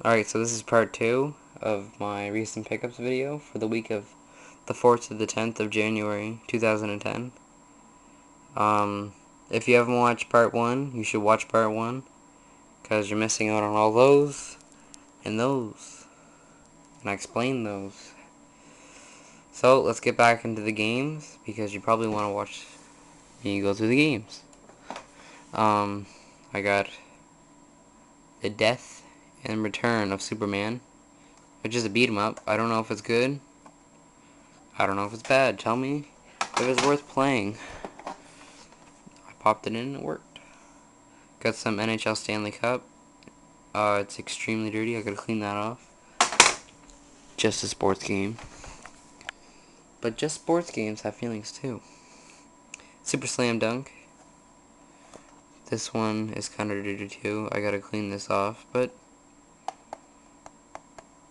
Alright, so this is part 2 of my recent pickups video for the week of the 4th to the 10th of January 2010. If you haven't watched part 1, you should watch part 1, because you're missing out on all those, and those, and I explained those. So, let's get back into the games, because you probably want to watch me go through the games. I got the death and return of Superman, which is a beat 'em up. I don't know if it's good. I don't know if it's bad. Tell me if it's worth playing. I popped it in and it worked. Got some NHL Stanley Cup. It's extremely dirty. I gotta clean that off. Just a sports game. But just sports games have feelings too. Super Slam Dunk. This one is kind of dirty too. I gotta clean this off, but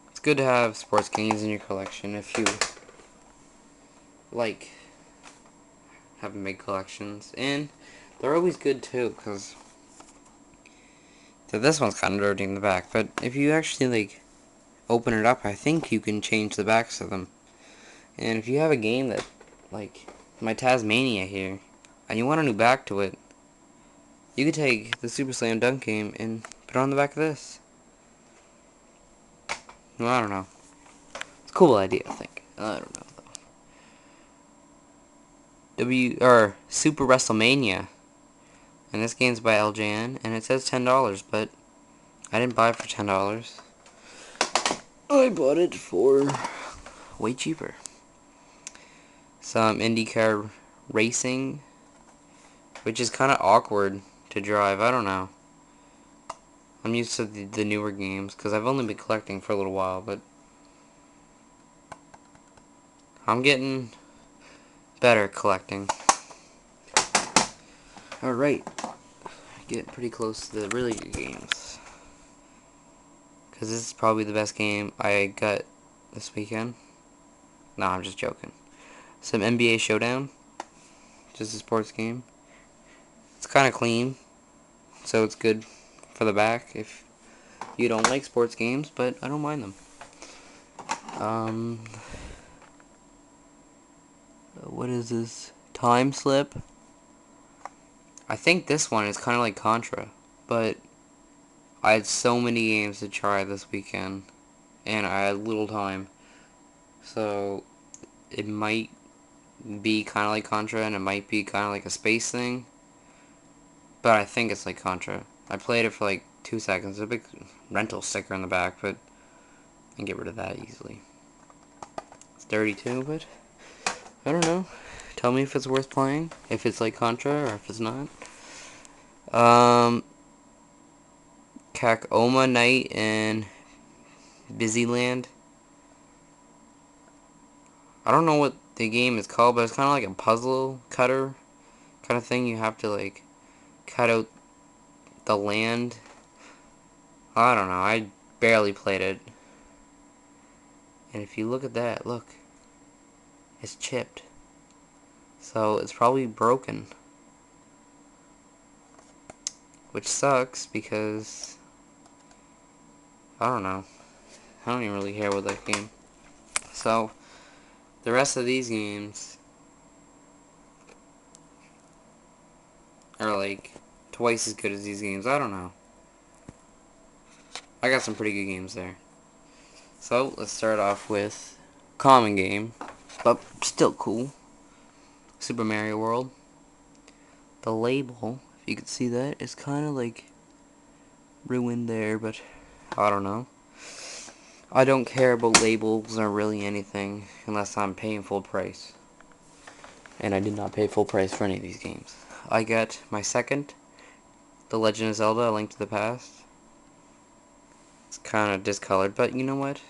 it's good to have sports games in your collection if you like having big collections. And they're always good too, because this one's kind of dirty in the back, but if you actually open it up, I think you can change the backs of them. And if you have a game that, like my Tasmania here, and you want a new back to it, you could take the Super Slam Dunk game and put it on the back of this. Well, I don't know. It's a cool idea, I think. I don't know though. Super WrestleMania, and this game's by LJN, and it says $10, but I didn't buy it for $10. I bought it for way cheaper. Some IndyCar racing, which is kind of awkward to drive. I don't know. I'm used to the newer games because I've only been collecting for a little while, but I'm getting better at collecting. Alright, get pretty close to the really good games, because this is probably the best game I got this weekend. No, I'm just joking. Some NBA Showdown, just a sports game. It's kind of clean, so it's good for the back if you don't like sports games, but I don't mind them. What is this? Time Slip. I think this one is kind of like Contra, but I had so many games to try this weekend, and I had little time, so it might be kind of like Contra, and it might be kind of like a space thing, but I think it's like Contra. I played it for like 2 seconds. There's a big rental sticker in the back, but I can get rid of that easily. It's dirty too, but I don't know. Tell me if it's worth playing, if it's like Contra, or if it's not. Kakoma Night and Busyland. I don't know what the game is called, but it's kind of like a puzzle cutter kind of thing. You have to cut out the land. I don't know. I barely played it. And if you look at that, look. It's chipped. So it's probably broken. Which sucks because I don't know. I don't even really care with that game. So the rest of these games are like twice as good as these games. I don't know. I got some pretty good games there. So let's start off with common game, but still cool. Super Mario World. The label, if you could see that, is kind of like ruined there, but I don't know. I don't care about labels or really anything unless I'm paying full price. And I did not pay full price for any of these games. I got my second, The Legend of Zelda: A Link to the Past. It's kind of discolored, but you know what?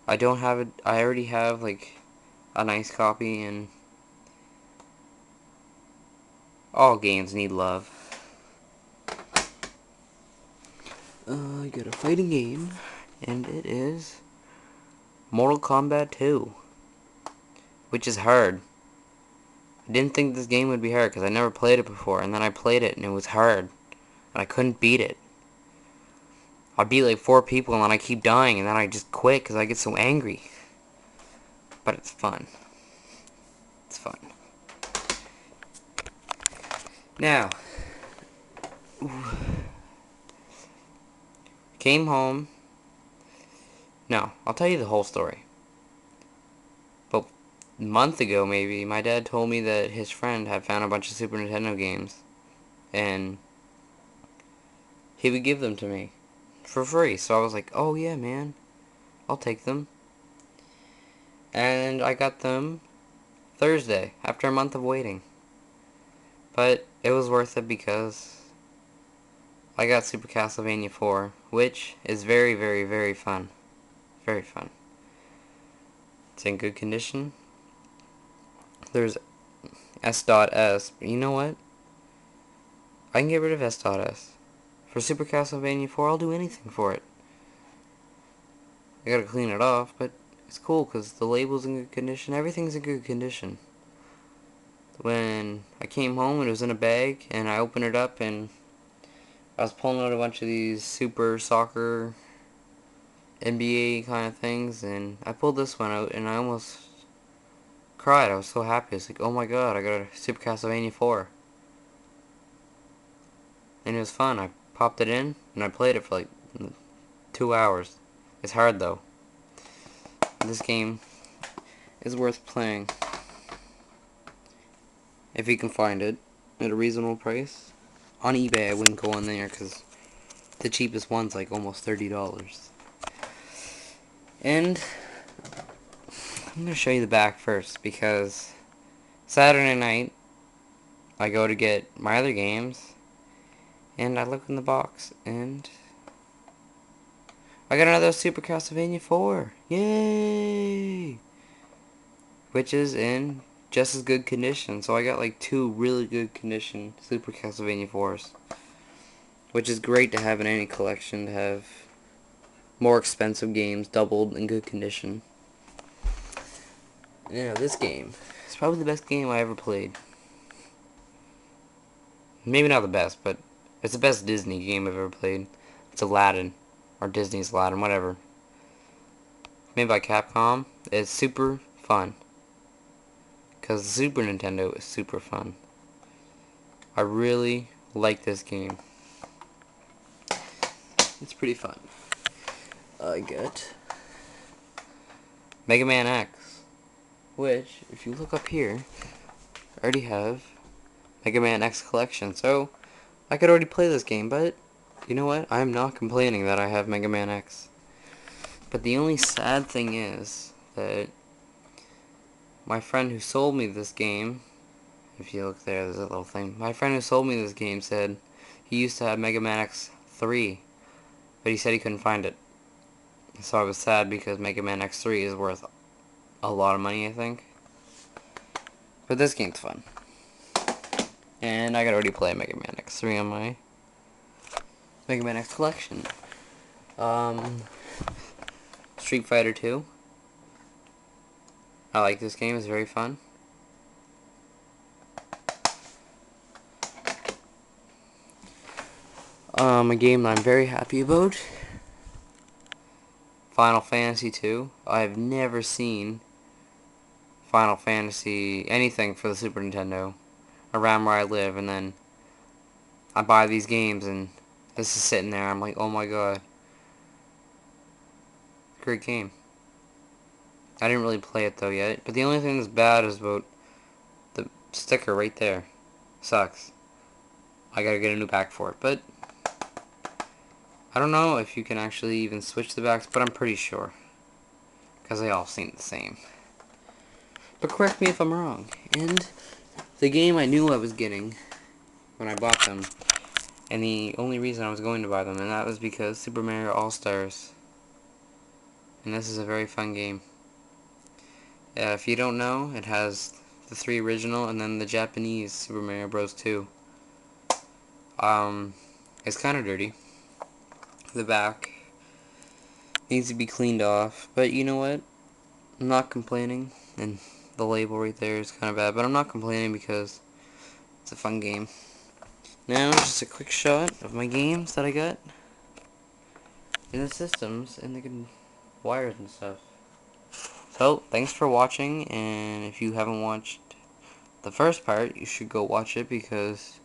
I don't have it. I already have a nice copy, and all games need love. I got a fighting game, and it is Mortal Kombat 2, which is hard. I didn't think this game would be hard because I never played it before, and then I played it and it was hard, and I couldn't beat it. I beat like 4 people and then I keep dying and then I just quit because I get so angry. But it's fun. It's fun. Now, came home. No, I'll tell you the whole story. But a month ago, maybe, my dad told me that his friend had found a bunch of Super Nintendo games. And he would give them to me for free. So I was like, oh yeah, man, I'll take them. And I got them Thursday, after a month of waiting. But it was worth it because I got Super Castlevania 4, which is very, very, very fun. Very fun. It's in good condition. There's S.S, but you know what? I can get rid of S.S. For Super Castlevania 4, I'll do anything for it. I gotta clean it off, but it's cool because the label's in good condition. Everything's in good condition. When I came home, it was in a bag, and I opened it up, and I was pulling out a bunch of these Super Soccer NBA kind of things, and I pulled this one out, and I almost cried. I was so happy. I was like, oh my god, I got a Super Castlevania 4. And it was fun. I popped it in, and I played it for like 2 hours. It's hard, though. This game is worth playing if you can find it at a reasonable price. On eBay, I wouldn't go on there because the cheapest one's like almost $30. And I'm going to show you the back first because Saturday night I go to get my other games and I look in the box and I got another Super Castlevania 4. Yay! Which is in just as good condition. So I got like 2 really good condition Super Castlevania 4s. Which is great to have in any collection, to have more expensive games doubled in good condition. You know, this game is probably the best game I ever played. Maybe not the best, but it's the best Disney game I've ever played. It's Aladdin, or Disney's Aladdin, whatever. Made by Capcom. It's super fun. Because the Super Nintendo is super fun. I really like this game. It's pretty fun. I get Mega Man X, which, if you look up here, I already have Mega Man X collection, so I could already play this game, but you know what? I'm not complaining that I have Mega Man X. But the only sad thing is that my friend who sold me this game, if you look there, there's a little thing. My friend who sold me this game said he used to have Mega Man X 3, but he said he couldn't find it. So I was sad because Mega Man X3 is worth a lot of money, I think. But this game's fun. And I could already play Mega Man X3 on my Mega Man X collection. Street Fighter 2. I like this game, it's very fun. A game that I'm very happy about. Final Fantasy 2. I've never seen Final Fantasy anything for the Super Nintendo around where I live, and then I buy these games and this is sitting there. I'm like, oh my god. Great game. I didn't really play it though yet, but the only thing that's bad is about the sticker right there. Sucks. I gotta get a new back for it, but I don't know if you can actually even switch the backs, but I'm pretty sure. Because they all seem the same. But correct me if I'm wrong. And the game I knew I was getting when I bought them, and the only reason I was going to buy them, and that was because Super Mario All-Stars. And this is a very fun game. If you don't know, it has the 3 original and then the Japanese Super Mario Bros. 2. It's kind of dirty. The back needs to be cleaned off, but you know what? I'm not complaining, and the label right there is kind of bad, but I'm not complaining because it's a fun game. Now, just a quick shot of my games that I got. in the systems, and they can wire it and stuff. So, thanks for watching, and if you haven't watched the first part, you should go watch it because,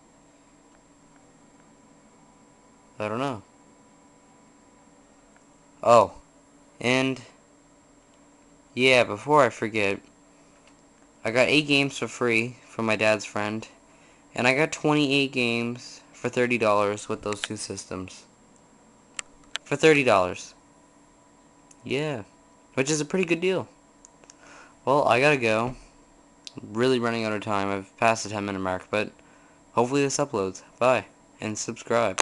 I don't know. Oh, and, yeah, before I forget, I got 8 games for free from my dad's friend, and I got 28 games for $30 with those 2 systems. For $30. Yeah, which is a pretty good deal. Well, I gotta go. I'm really running out of time. I've passed the 10-minute mark, but hopefully this uploads. Bye, and subscribe.